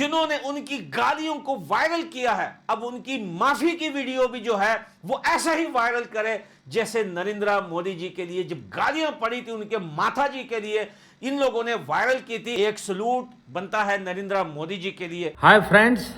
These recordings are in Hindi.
जिन्होंने उनकी गालियों को वायरल किया है, अब उनकी माफी की वीडियो भी जो है वो ऐसा ही वायरल करे जैसे नरेंद्र मोदी जी के लिए जब गालियां पड़ी थी उनके माता जी के लिए इन लोगों ने वायरल की थी। एक सलूट बनता है नरेंद्र मोदी जी के लिए। हाय फ्रेंड्स,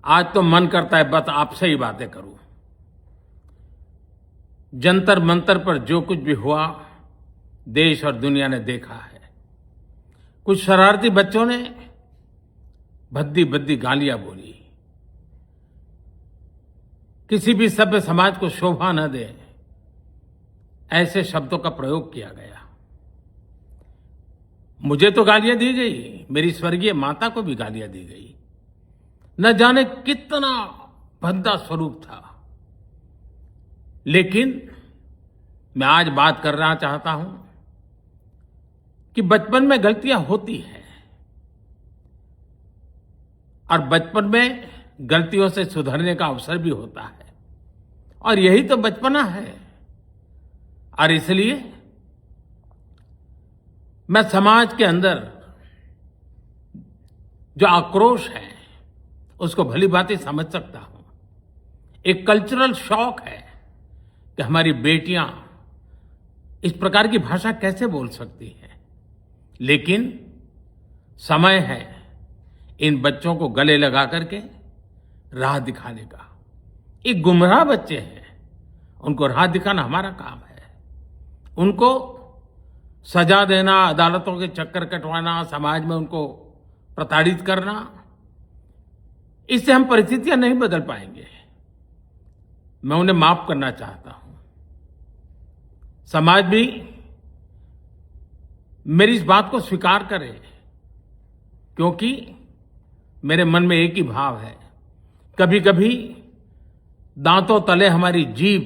आज तो मन करता है बस आपसे ही बातें करूं। जंतर मंतर पर जो कुछ भी हुआ देश और दुनिया ने देखा है। कुछ शरारती बच्चों ने भद्दी भद्दी गालियां बोली। किसी भी सभ्य समाज को शोभा न दे ऐसे शब्दों का प्रयोग किया गया। मुझे तो गालियां दी गई, मेरी स्वर्गीय माता को भी गालियां दी गई। न जाने कितना भद्दा स्वरूप था। लेकिन मैं आज बात करना चाहता हूं कि बचपन में गलतियां होती हैं और बचपन में गलतियों से सुधरने का अवसर भी होता है और यही तो बचपना है। और इसलिए मैं समाज के अंदर जो आक्रोश है उसको भली भांति समझ सकता हूं। एक कल्चरल शॉक है कि हमारी बेटियां इस प्रकार की भाषा कैसे बोल सकती हैं। लेकिन समय है इन बच्चों को गले लगा करके राह दिखाने का। एक गुमराह बच्चे हैं, उनको राह दिखाना हमारा काम है। उनको सजा देना, अदालतों के चक्कर कटवाना, समाज में उनको प्रताड़ित करना, इससे हम परिस्थितियां नहीं बदल पाएंगे। मैं उन्हें माफ करना चाहता हूं। समाज भी मेरी इस बात को स्वीकार करे, क्योंकि मेरे मन में एक ही भाव है। कभी कभी दांतों तले हमारी जीभ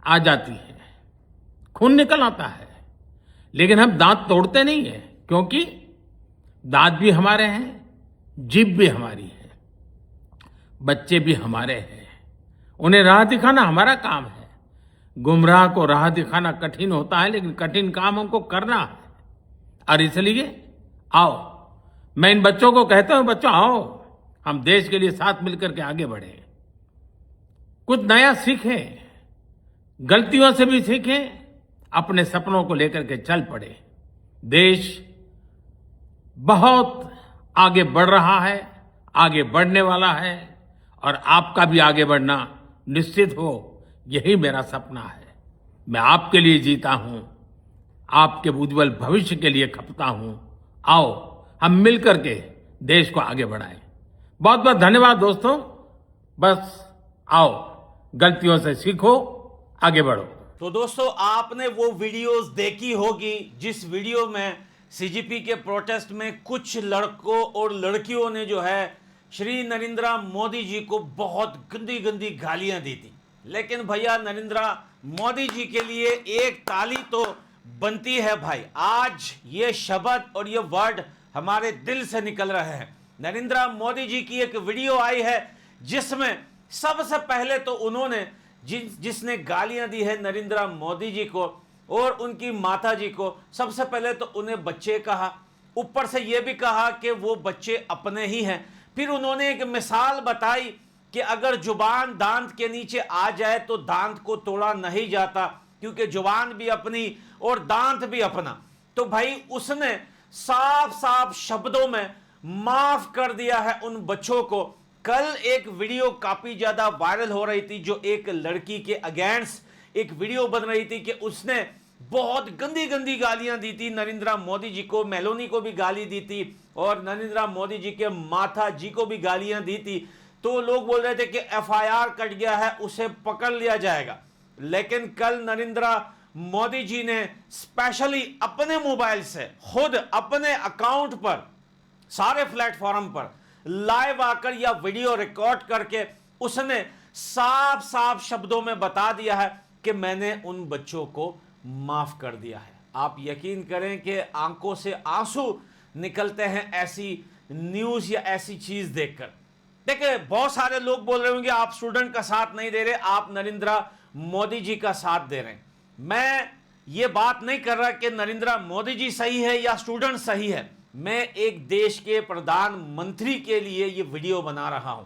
आ जाती है, खून निकल आता है, लेकिन हम दांत तोड़ते नहीं हैं, क्योंकि दांत भी हमारे हैं, जीभ भी हमारी है, बच्चे भी हमारे हैं। उन्हें राह दिखाना हमारा काम है। गुमराह को राह दिखाना कठिन होता है, लेकिन कठिन काम हमको करना है। और इसलिए आओ, मैं इन बच्चों को कहता हूं, बच्चों आओ, हम देश के लिए साथ मिलकर के आगे बढ़े, कुछ नया सीखें, गलतियों से भी सीखें, अपने सपनों को लेकर के चल पड़े। देश बहुत आगे बढ़ रहा है, आगे बढ़ने वाला है, और आपका भी आगे बढ़ना निश्चित हो, यही मेरा सपना है। मैं आपके लिए जीता हूं, आपके उज्जवल भविष्य के लिए खपता हूं। आओ हम मिलकर के देश को आगे बढ़ाएं। बहुत बहुत धन्यवाद दोस्तों। बस आओ, गलतियों से सीखो, आगे बढ़ो। तो दोस्तों, आपने वो वीडियोस देखी होगी जिस वीडियो में सीजेपी के प्रोटेस्ट में कुछ लड़कों और लड़कियों ने जो है श्री नरेंद्र मोदी जी को बहुत गंदी गंदी गालियां दी थी। लेकिन भैया, नरेंद्र मोदी जी के लिए एक ताली तो बनती है भाई। आज ये शब्द और ये वर्ड हमारे दिल से निकल रहे हैं। नरेंद्र मोदी जी की एक वीडियो आई है जिसमें सबसे पहले तो उन्होंने जिसने गालियां दी है नरेंद्र मोदी जी को और उनकी माता जी को, सबसे पहले तो उन्हें बच्चे कहा, ऊपर से यह भी कहा कि वो बच्चे अपने ही हैं। फिर उन्होंने एक मिसाल बताई कि अगर जुबान दांत के नीचे आ जाए तो दांत को तोड़ा नहीं जाता, क्योंकि जुबान भी अपनी और दांत भी अपना। तो भाई उसने साफ साफ शब्दों में माफ कर दिया है उन बच्चों को। कल एक वीडियो काफी ज्यादा वायरल हो रही थी, जो एक लड़की के अगेंस्ट एक वीडियो बन रही थी कि उसने बहुत गंदी गंदी गालियां दी थी नरेंद्र मोदी जी को, मेलोनी को भी गाली दी थी और नरेंद्र मोदी जी के माता जी को भी गालियां दी थी। तो लोग बोल रहे थे कि एफआईआर कट गया है, उसे पकड़ लिया जाएगा। लेकिन कल नरेंद्र मोदी जी ने स्पेशली अपने मोबाइल से खुद अपने अकाउंट पर सारे प्लेटफॉर्म पर लाइव आकर या वीडियो रिकॉर्ड करके उसने साफ साफ शब्दों में बता दिया है कि मैंने उन बच्चों को माफ कर दिया है। आप यकीन करें कि आंखों से आंसू निकलते हैं ऐसी न्यूज या ऐसी चीज देखकर। देखिए, बहुत सारे लोग बोल रहे होंगे आप स्टूडेंट का साथ नहीं दे रहे, आप नरेंद्र मोदी जी का साथ दे रहे हैं। मैं ये बात नहीं कर रहा कि नरेंद्र मोदी जी सही है या स्टूडेंट सही है। मैं एक देश के प्रधानमंत्री के लिए ये वीडियो बना रहा हूं,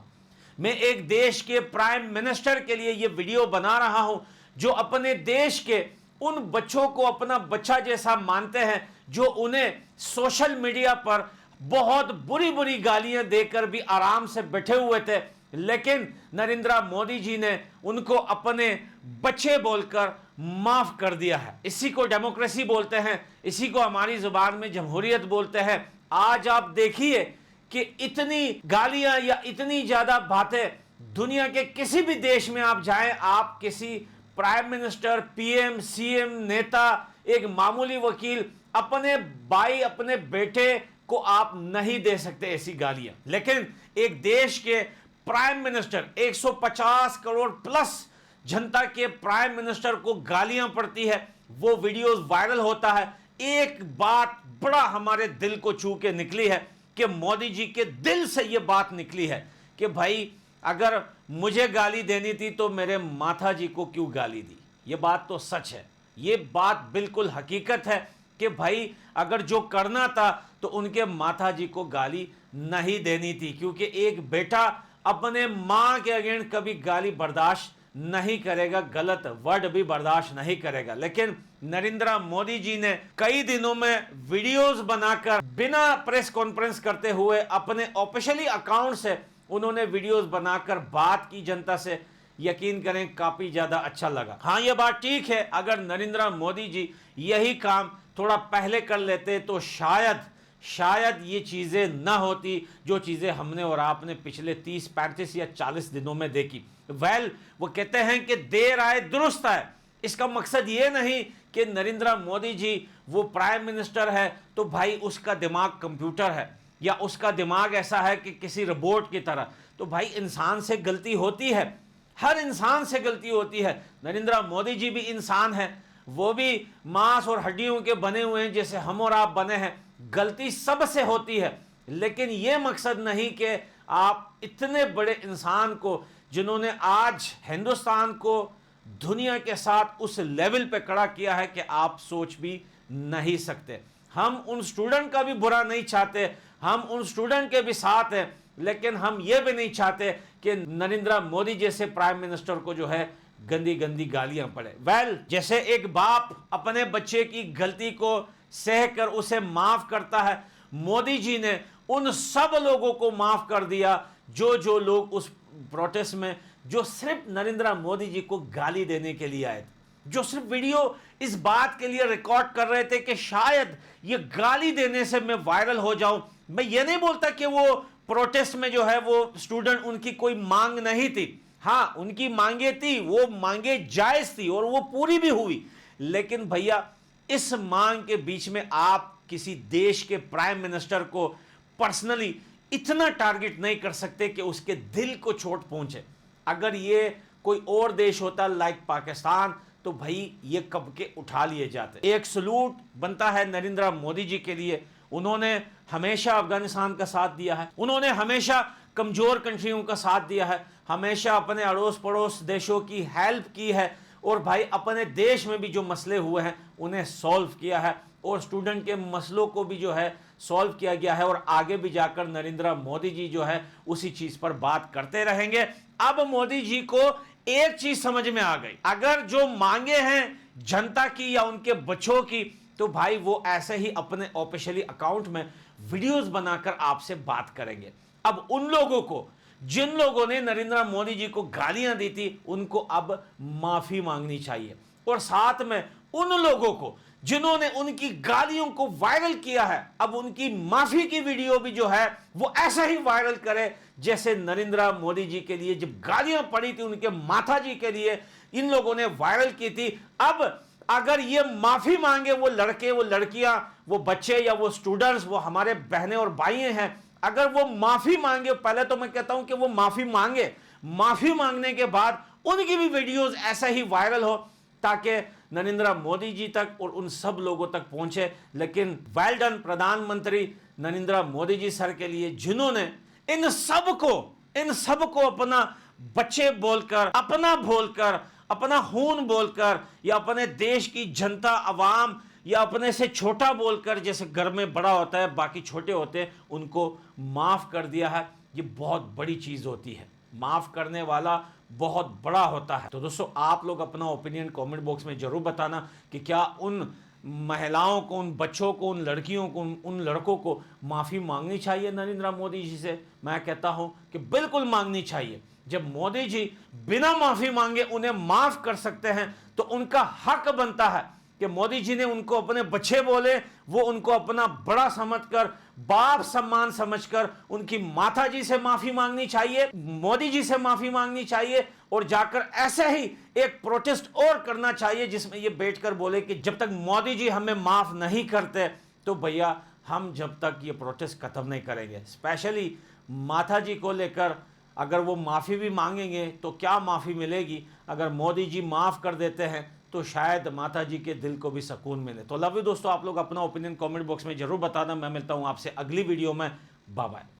मैं एक देश के प्राइम मिनिस्टर के लिए ये वीडियो बना रहा हूं, जो अपने देश के उन बच्चों को अपना बच्चा जैसा मानते हैं, जो उन्हें सोशल मीडिया पर बहुत बुरी बुरी गालियां देकर भी आराम से बैठे हुए थे, लेकिन नरेंद्र मोदी जी ने उनको अपने बच्चे बोलकर माफ कर दिया है। इसी को डेमोक्रेसी बोलते हैं, इसी को हमारी जुबान में जमहूरियत बोलते हैं। आज आप देखिए कि इतनी गालियां या इतनी ज्यादा बातें दुनिया के किसी भी देश में आप जाएं, आप किसी प्राइम मिनिस्टर, पीएम, सीएम, नेता, एक मामूली वकील, अपने भाई, अपने बेटे को आप नहीं दे सकते ऐसी गालियां। लेकिन एक देश के प्राइम मिनिस्टर, 150 करोड़ प्लस जनता के प्राइम मिनिस्टर को गालियां पड़ती है, वो वीडियोस वायरल होता है। एक बात बड़ा हमारे दिल को छू के निकली है कि मोदी जी के दिल से यह बात निकली है कि भाई अगर मुझे गाली देनी थी तो मेरे माता जी को क्यों गाली दी। यह बात तो सच है, यह बात बिल्कुल हकीकत है कि भाई अगर जो करना था तो उनके माता जी को गाली नहीं देनी थी, क्योंकि एक बेटा अपने मां के अगेंस्ट कभी गाली बर्दाश्त नहीं करेगा, गलत वर्ड भी बर्दाश्त नहीं करेगा। लेकिन नरेंद्र मोदी जी ने कई दिनों में वीडियोस बनाकर बिना प्रेस कॉन्फ्रेंस करते हुए अपने ऑफिशियली अकाउंट से उन्होंने वीडियोस बनाकर बात की जनता से। यकीन करें काफी ज्यादा अच्छा लगा। हाँ, यह बात ठीक है, अगर नरेंद्र मोदी जी यही काम थोड़ा पहले कर लेते तो शायद ये चीजें ना होती जो चीजें हमने और आपने पिछले 30, 35 या 40 दिनों में देखी। वो कहते हैं कि देर आए दुरुस्त आए। इसका मकसद ये नहीं कि नरेंद्र मोदी जी वो प्राइम मिनिस्टर है तो भाई उसका दिमाग कंप्यूटर है या उसका दिमाग ऐसा है कि किसी रोबोट की तरह। तो भाई इंसान से गलती होती है, हर इंसान से गलती होती है। नरेंद्र मोदी जी भी इंसान है, वो भी मांस और हड्डियों के बने हुए हैं जैसे हम और आप बने हैं। गलती सबसे होती है, लेकिन यह मकसद नहीं कि आप इतने बड़े इंसान को, जिन्होंने आज हिंदुस्तान को दुनिया के साथ उस लेवल पे खड़ा किया है कि आप सोच भी नहीं सकते। हम उन स्टूडेंट का भी बुरा नहीं चाहते, हम उन स्टूडेंट के भी साथ हैं, लेकिन हम ये भी नहीं चाहते कि नरेंद्र मोदी जैसे प्राइम मिनिस्टर को जो है गंदी गंदी गालियां पड़े। जैसे एक बाप अपने बच्चे की गलती को सहकर उसे माफ करता है, मोदी जी ने उन सब लोगों को माफ कर दिया जो लोग उस प्रोटेस्ट में, जो सिर्फ नरेंद्र मोदी जी को गाली देने के लिए आए थे, जो सिर्फ वीडियो इस बात के लिए रिकॉर्ड कर रहे थे कि शायद ये गाली देने से मैं वायरल हो जाऊं। मैं ये नहीं बोलता कि वो प्रोटेस्ट में जो है वो स्टूडेंट, उनकी कोई मांग नहीं थी। हाँ, उनकी मांगे थी, वो मांगे जायज थी और वो पूरी भी हुई। लेकिन भैया इस मांग के बीच में आप किसी देश के प्राइम मिनिस्टर को पर्सनली इतना टारगेट नहीं कर सकते कि उसके दिल को चोट पहुंचे। अगर ये कोई और देश होता लाइक पाकिस्तान तो भाई ये कब के उठा लिए जाते। एक सलूट बनता है नरेंद्र मोदी जी के लिए। उन्होंने हमेशा अफगानिस्तान का साथ दिया है, उन्होंने हमेशा कमजोर कंट्रियों का साथ दिया है, हमेशा अपने अड़ोस पड़ोस देशों की हेल्प की है और भाई अपने देश में भी जो मसले हुए हैं उन्हें सॉल्व किया है और स्टूडेंट के मसलों को भी जो है सॉल्व किया गया है। और आगे भी जाकर नरेंद्र मोदी जी जो है उसी चीज पर बात करते रहेंगे। अब मोदी जी को एक चीज समझ में आ गई, अगर जो मांगे हैं जनता की या उनके बच्चों की, तो भाई वो ऐसे ही अपने ऑफिशियली अकाउंट में वीडियोस बनाकर आपसे बात करेंगे। अब उन लोगों को, जिन लोगों ने नरेंद्र मोदी जी को गालियां दी थी, उनको अब माफी मांगनी चाहिए। और साथ में उन लोगों को जिन्होंने उनकी गालियों को वायरल किया है, अब उनकी माफी की वीडियो भी जो है वो ऐसा ही वायरल करे जैसे नरेंद्र मोदी जी के लिए जब गालियां पड़ी थी उनके माता जी के लिए इन लोगों ने वायरल की थी। अब अगर ये माफी मांगे वो लड़के, वो लड़कियां, वो बच्चे या वो स्टूडेंट्स, वो हमारे बहनें और भाई हैं, अगर वो माफी मांगे, पहले तो मैं कहता हूं कि वो माफी मांगे, माफी मांगने के बाद उनकी भी वीडियोस ऐसा ही वायरल हो ताकि नरेंद्र मोदी जी तक और उन सब लोगों तक पहुंचे। लेकिन वेल डन प्रधानमंत्री नरेंद्र मोदी जी सर के लिए, जिन्होंने इन सबको अपना बच्चे बोलकर, अपना बोलकर, अपना खून बोलकर या अपने देश की जनता, अवाम या अपने से छोटा बोलकर, जैसे घर में बड़ा होता है बाकी छोटे होते हैं, उनको माफ़ कर दिया है। ये बहुत बड़ी चीज़ होती है, माफ़ करने वाला बहुत बड़ा होता है। तो दोस्तों, आप लोग अपना ओपिनियन कमेंट बॉक्स में ज़रूर बताना कि क्या उन महिलाओं को, उन बच्चों को, उन लड़कियों को, उन लड़कों को माफ़ी मांगनी चाहिए नरेंद्र मोदी जी से। मैं कहता हूं कि बिल्कुल मांगनी चाहिए। जब मोदी जी बिना माफ़ी मांगे उन्हें माफ़ कर सकते हैं तो उनका हक बनता है कि मोदी जी ने उनको अपने बच्चे बोले, वो उनको अपना बड़ा समझकर, बाप सम्मान समझकर उनकी माता जी से माफ़ी मांगनी चाहिए, मोदी जी से माफ़ी मांगनी चाहिए, और जाकर ऐसे ही एक प्रोटेस्ट और करना चाहिए जिसमें ये बैठकर बोले कि जब तक मोदी जी हमें माफ़ नहीं करते तो भैया हम जब तक ये प्रोटेस्ट ख़त्म नहीं करेंगे। स्पेशली माता जी को लेकर अगर वो माफ़ी भी मांगेंगे तो क्या माफ़ी मिलेगी? अगर मोदी जी माफ़ कर देते हैं तो शायद माता जी के दिल को भी सुकून मिले। तो लव यू दोस्तों, आप लोग अपना ओपिनियन कमेंट बॉक्स में ज़रूर बताना। मैं मिलता हूँ आपसे अगली वीडियो में। Bye bye.